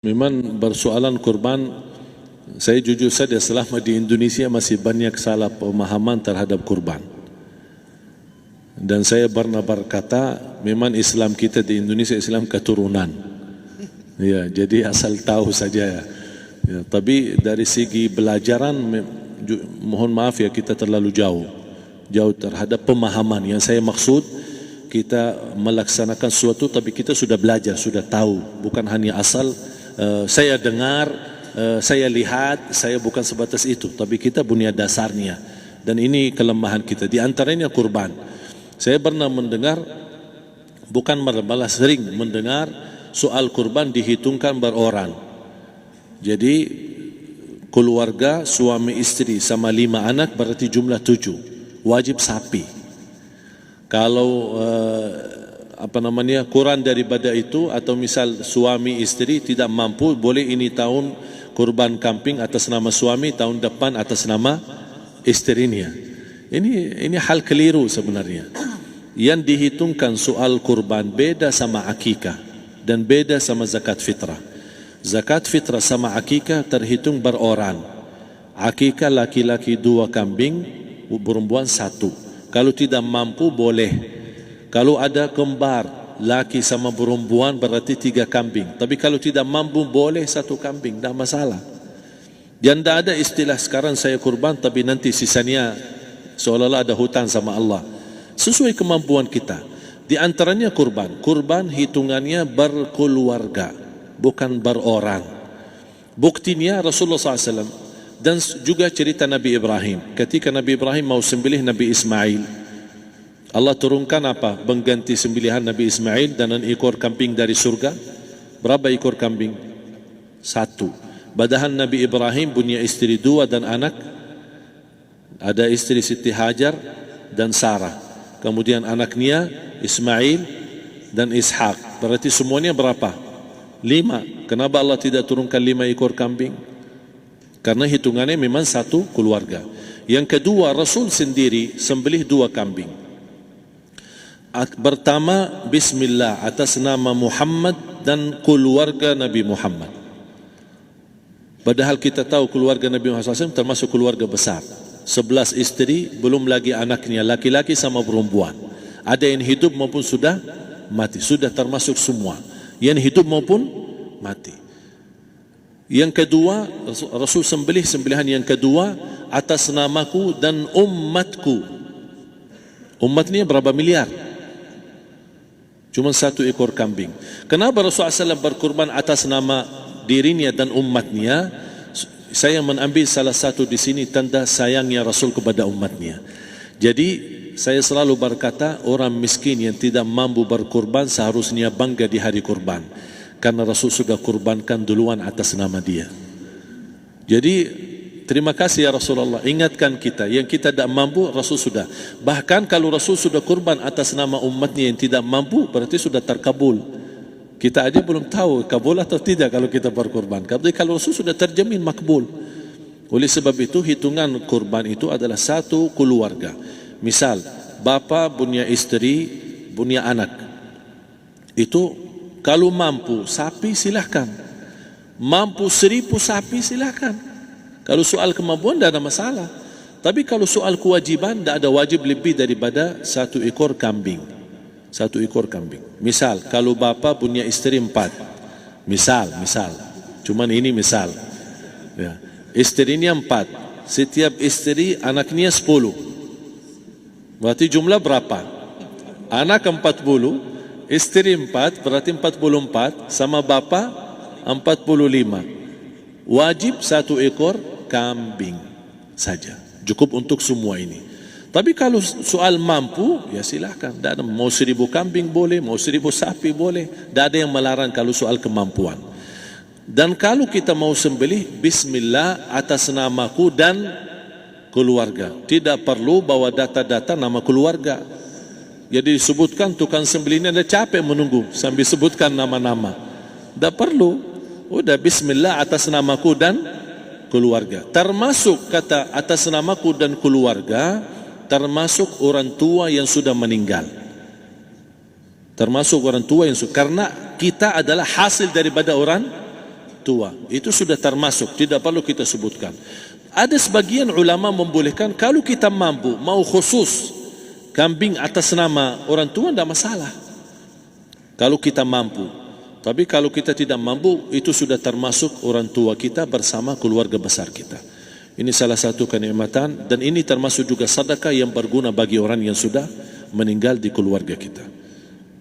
Memang persoalan kurban, saya jujur saja selama di Indonesia masih banyak salah pemahaman terhadap kurban. Dan saya pernah berkata, memang Islam kita di Indonesia Islam keturunan. Ya, jadi asal tahu saja ya. Tapi dari segi belajaran, mohon maaf ya kita terlalu jauh terhadap pemahaman. Yang saya maksud, kita melaksanakan sesuatu tapi kita sudah belajar, sudah tahu, bukan hanya asal saya dengar, saya lihat, saya bukan sebatas itu, tapi kita punya dasarnya. Dan ini kelemahan kita, di antaranya kurban. Saya pernah mendengar, bukan malah sering mendengar soal kurban dihitungkan beroran. Jadi keluarga suami istri sama 5 anak berarti jumlah 7, wajib sapi. Kalau kurang daripada itu, atau misal suami istri tidak mampu, boleh ini tahun kurban kambing atas nama suami, tahun depan atas nama istrinya. Ini hal keliru sebenarnya. Yang dihitungkan soal kurban beda sama akikah dan beda sama zakat fitrah. Zakat fitrah sama akikah terhitung beroran. Akikah laki-laki 2 kambing, perempuan 1. Kalau tidak mampu boleh. Kalau ada kembar, laki sama perempuan berarti 3 kambing. Tapi kalau tidak mampu boleh 1 kambing, tidak masalah. Dan tidak ada istilah sekarang saya kurban tapi nanti sisanya seolah-olah ada hutang sama Allah. Sesuai kemampuan kita. Di antaranya kurban. Kurban hitungannya berkeluarga, bukan beroran. Buktinya Rasulullah SAW dan juga cerita Nabi Ibrahim. Ketika Nabi Ibrahim mau sembelih Nabi Ismail, Allah turunkan apa? Mengganti sembelihan Nabi Ismail dengan ekor kambing dari surga. Berapa ekor kambing? 1. Padahal Nabi Ibrahim punya istri 2 dan anak. Ada istri Siti Hajar dan Sarah. Kemudian anaknya Ismail dan Ishak. Berarti semuanya berapa? 5. Kenapa Allah tidak turunkan 5 ekor kambing? Karena hitungannya memang 1 keluarga. Yang kedua, Rasul sendiri sembelih 2 kambing. Pertama, Bismillah atas nama Muhammad dan keluarga Nabi Muhammad. Padahal kita tahu keluarga Nabi Muhammad SAW termasuk keluarga besar. 11 istri, belum lagi anaknya, laki-laki sama perempuan. Ada yang hidup maupun sudah mati. Sudah termasuk semua. Yang hidup maupun mati. Yang kedua, Rasul sembelihan yang kedua atas namaku dan umatku. Umatnya berapa miliar? Cuma 1 ekor kambing. Kenapa Rasulullah SAW berkurban atas nama dirinya dan umatnya? Saya mengambil salah satu di sini tanda sayangnya Rasul kepada umatnya. Jadi saya selalu berkata, orang miskin yang tidak mampu berkurban seharusnya bangga di hari kurban, karena Rasul sudah kurbankan duluan atas nama dia. Jadi terima kasih ya Rasulullah, ingatkan kita. Yang kita tidak mampu, Rasul sudah. Bahkan kalau Rasul sudah kurban atas nama umatnya yang tidak mampu, berarti sudah terkabul. Kita aja belum tahu kabul atau tidak kalau kita berkurban. Tapi kalau Rasul sudah terjamin makbul. Oleh sebab itu, hitungan kurban itu adalah 1 keluarga. Misal, bapa punya istri, punya anak. Itu kalau mampu sapi silahkan. Mampu 1000 sapi silahkan. Kalau soal kemampuan tidak ada masalah. Tapi kalau soal kewajiban, tidak ada wajib lebih daripada 1 ekor kambing. 1 ekor kambing. Misal, kalau bapa punya istri 4. Misal. Cuman ini misal. Ya. Istrinya 4. Setiap istri anaknya 10. Berarti jumlah berapa? Anak 40, istri 4, berarti 44, sama bapa 45. Wajib 1 ekor kambing saja, cukup untuk semua ini. Tapi kalau soal mampu, ya silahkan. Mau 1000 kambing boleh, mau 1000 sapi boleh. Tidak ada yang melarang kalau soal kemampuan. Dan kalau kita mau sembelih, Bismillah atas namaku dan keluarga. Tidak perlu bawa data-data nama keluarga. Jadi disebutkan tukang sembelihnya ada capek menunggu sambil sebutkan nama-nama. Tidak perlu. Udah Bismillah atas namaku dan keluarga. Termasuk kata atas namaku dan keluarga, termasuk orang tua yang sudah meninggal. Termasuk orang tua yang sudah, karena kita adalah hasil daripada orang tua. Itu sudah termasuk, tidak perlu kita sebutkan. Ada sebagian ulama membolehkan kalau kita mampu mau khusus kambing atas nama orang tua, tidak masalah kalau kita mampu. Tapi kalau kita tidak mampu, itu sudah termasuk orang tua kita bersama keluarga besar kita. Ini salah satu kenikmatan, dan ini termasuk juga sedekah yang berguna bagi orang yang sudah meninggal di keluarga kita.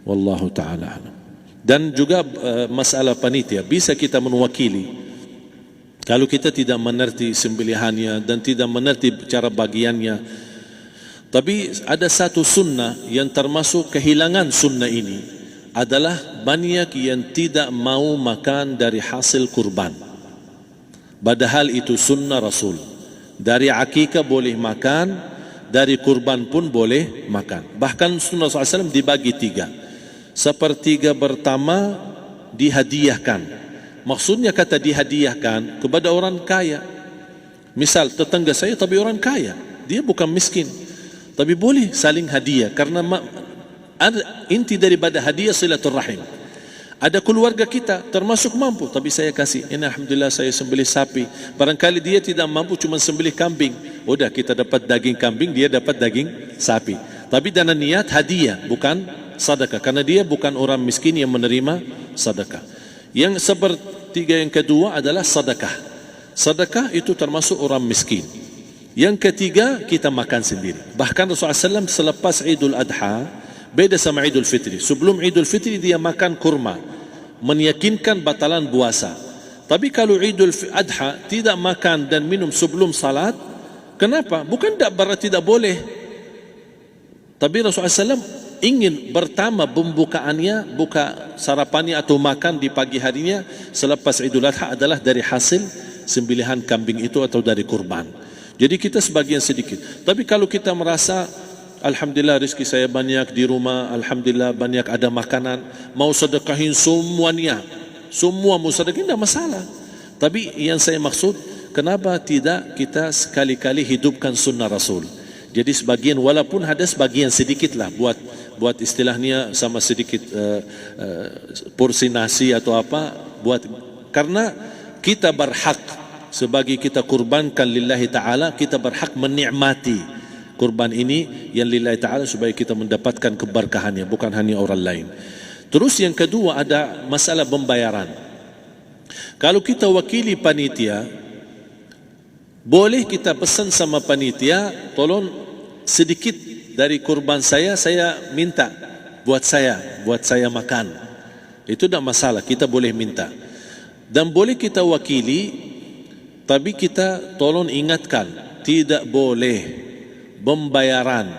Wallahu ta'ala alam. Dan juga masalah panitia, bisa kita mewakili. Kalau kita tidak mengerti sembelihannya dan tidak mengerti cara bagiannya. Tapi ada satu sunnah yang termasuk kehilangan sunnah ini, adalah banyak yang tidak mau makan dari hasil kurban. Padahal itu sunnah Rasul. Dari akikah boleh makan, dari kurban pun boleh makan. Bahkan sunnah SAW dibagi 3. Sepertiga pertama dihadiahkan. Maksudnya kata dihadiahkan kepada orang kaya. Misal tetangga saya tapi orang kaya, dia bukan miskin, tapi boleh saling hadiah. Karena inti daripada hadiah silaturrahim. Ada keluarga kita termasuk mampu, tapi saya kasih, ini alhamdulillah saya sembelih sapi. Barangkali dia tidak mampu, cuma sembelih kambing. Udah, kita dapat daging kambing, dia dapat daging sapi. Tapi dengan niat hadiah, bukan sedekah. Karena dia bukan orang miskin yang menerima sedekah. Yang sepertiga yang kedua adalah sedekah. Sedekah itu termasuk orang miskin. Yang ketiga, kita makan sendiri. Bahkan Rasulullah SAW selepas Idul Adha, beda sama Idul Fitri. Sebelum Idul Fitri dia makan kurma, meyakinkan batalan puasa. Tapi kalau Idul Adha tidak makan dan minum sebelum salat, kenapa? Bukan tak berarti tidak boleh. Tapi Rasulullah SAW ingin pertama pembukaannya, buka sarapannya atau makan di pagi harinya selepas Idul Adha adalah dari hasil sembelihan kambing itu atau dari kurban. Jadi kita sebagian sedikit. Tapi kalau kita merasa alhamdulillah rezeki saya banyak di rumah, alhamdulillah banyak ada makanan, mau sedekahin semuanya, semua mau sedekahin, tidak masalah. Tapi yang saya maksud, kenapa tidak kita sekali-kali hidupkan sunnah Rasul? Jadi sebagian, walaupun ada sebagian sedikit lah, buat istilahnya sama sedikit porsi nasi atau apa, karena kita berhak sebagai kita kurbankan lillahi ta'ala, kita berhak menikmati kurban ini yang lillahi ta'ala supaya kita mendapatkan keberkahannya, bukan hanya orang lain. Terus yang kedua ada masalah pembayaran. Kalau kita wakili panitia, boleh kita pesan sama panitia, tolong sedikit dari kurban saya minta buat saya makan. Itu tidak masalah, kita boleh minta. Dan boleh kita wakili, tapi kita tolong ingatkan, tidak boleh pembayaran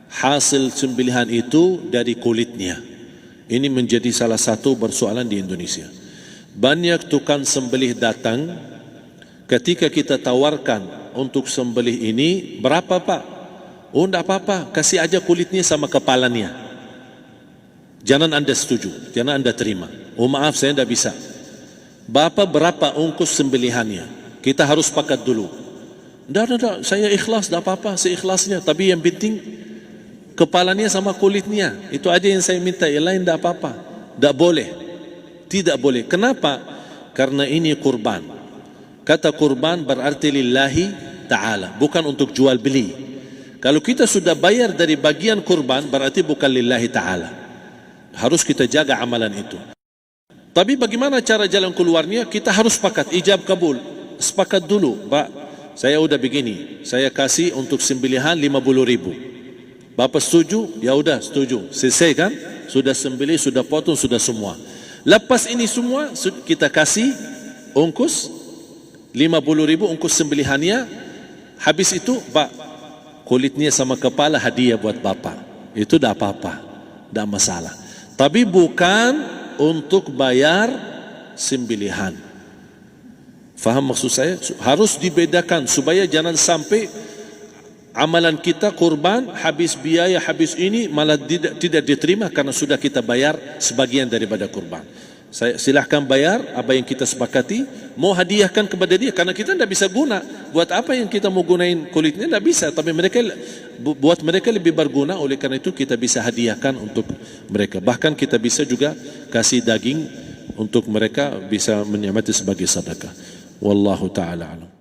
hasil sembelihan itu dari kulitnya. Ini menjadi salah satu persoalan di Indonesia. Banyak tukang sembelih datang, ketika kita tawarkan untuk sembelih ini, berapa Pak? Oh tidak apa-apa, kasih aja kulitnya sama kepalanya. Jangan Anda setuju, jangan Anda terima. Oh maaf, saya tidak bisa. Bapak berapa ongkos sembelihannya? Kita harus sepakat dulu. Tidak, saya ikhlas, tidak apa-apa, seikhlasnya. Tapi yang penting kepalanya sama kulitnya. Itu aja yang saya minta, yang lain tidak apa-apa. Tidak boleh. Tidak boleh. Kenapa? Karena ini kurban. Kata kurban berarti lillahi ta'ala, bukan untuk jual beli. Kalau kita sudah bayar dari bagian kurban, berarti bukan lillahi ta'ala. Harus kita jaga amalan itu. Tapi bagaimana cara jalan keluarnya? Kita harus sepakat, ijab kabul. Sepakat dulu, Pak, saya udah begini, saya kasih untuk sembelihan 50.000. Bapak setuju? Ya udah setuju. Selesai kan? Sudah sembelih, sudah potong, sudah semua. Lepas ini semua kita kasih ongkos 50.000 ongkos sembelihannya. Habis itu, Pak, kulitnya sama kepala hadiah buat Bapak. Itu dah apa-apa, dah masalah. Tapi bukan untuk bayar sembelihan. Faham maksud saya? Harus dibedakan supaya jangan sampai amalan kita kurban habis biaya, habis ini malah tidak diterima karena sudah kita bayar sebagian daripada kurban. Saya silahkan bayar apa yang kita sepakati, mau hadiahkan kepada dia karena kita tidak bisa guna. Buat apa yang kita mau gunain kulitnya? Tidak bisa. Tapi mereka, buat mereka lebih berguna, oleh karena itu kita bisa hadiahkan untuk mereka. Bahkan kita bisa juga kasih daging untuk mereka bisa menikmati sebagai sedekah. Wallahu taala alam.